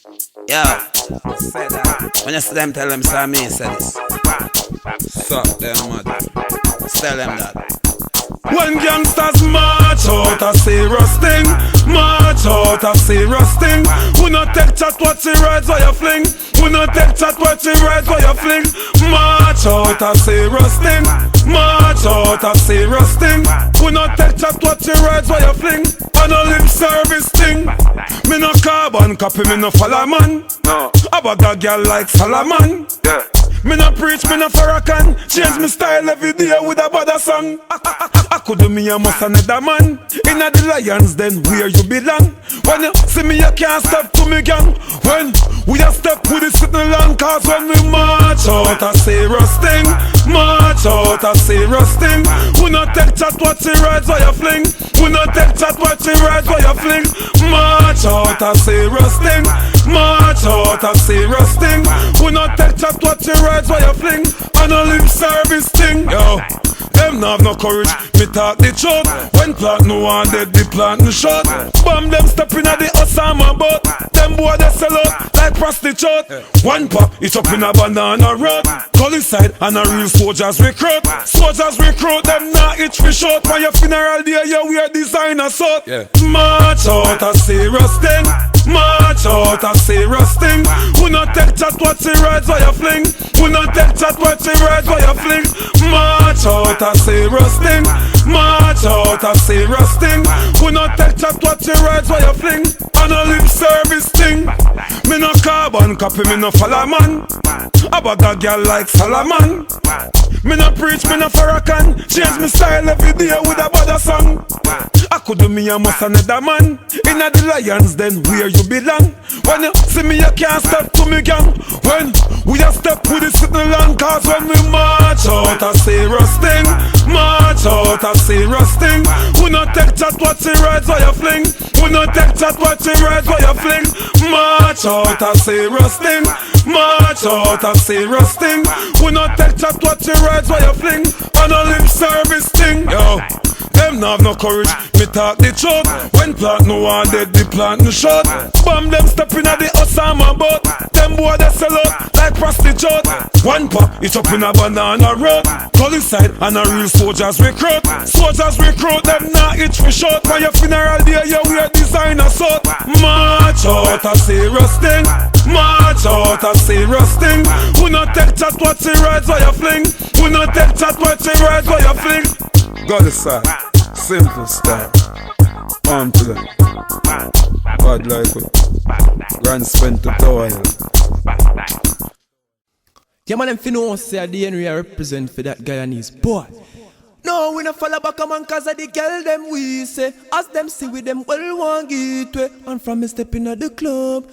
Yo, say that. When you see them, tell them, say me, say this. Suck them, mud. Tell them that. When gangsters march out a serious thing, march out a serious thing. We not take chat what she rides or you fling. We not take chat what she rides or you fling. March out a serious thing, march out a serious thing. We not take chat what she rides or you fling. On a lip service thing. Me no carbon copy, me no follow man. No. I bag a girl like Solomon. Yeah. Me no preach, me no Farrakhan. Change me style every day with a bad song. I could do me a must another man. Inna the lions, then where you belong. When you see me, you can't step to me gang. When we a step with it sitting long, cause when we march out a serious thing, march out a serious thing. We not take chat what she rides or you fling. We not take chat what she rides or you fling. March out a serious thing, march out a serious thing. We not take chat what she rides or you fling. On a lip service thing, yo. Them no have no courage, me talk the truth. When plant no one dead, the plant no shot. Bomb them stepping at the Osama boat. Them boy they sell out like prostitute. One pop, it's up in a banana road. Gully side and a real soldiers recruit. Soldiers recruit, them not itch for short. For your funeral day, you wear designer suit. March out a serious thing, march out a serious thing. We not take chat what she rides or you fling. We not take chat what she rides or you fling. March out a serious thing, march out a serious thing. We not take chat what she rides or you fling. On a lip service thing. Me no carbon copy, me no follow man. I bag a girl like Solomon. Me no preach, me no Farrakhan. Change me style every day with a bad song. I could do me a must another man. Inna the lions, then where you belong. When you see me, you can't step to me gang. When we a step with it sitting long, cause when we march out a serious thing, march out a serious thing. We not take chat what she rides or you fling. We not take chat what she rides or you fling. March out a serious thing, march out a serious thing. We not take chat what she rides or you fling. On a lip service thing, yo. Them no have no courage, me talk the truth. When plant no one dead, the plant no shot. Bomb them stepping at the Osama boat. Them boy they sell out like prostitute. One pop, it's up in a banana road. Gully side and a real soldiers recruit. Soldiers recruit, them not itch for short. For your funeral day, you wear designer suit. March out a serious thing, march out a serious thing. We not take chat what she rides or you fling. We not take chat what she rides or you fling. Gully side, simple style. On to them. Bad like it. Grand spent the toil. Yeah, man, them finna say at the end we represent for that Guyanese boy. No, we no follow back a man cause of the girl them we say. As them see with them well one get way. And from me stepping at the club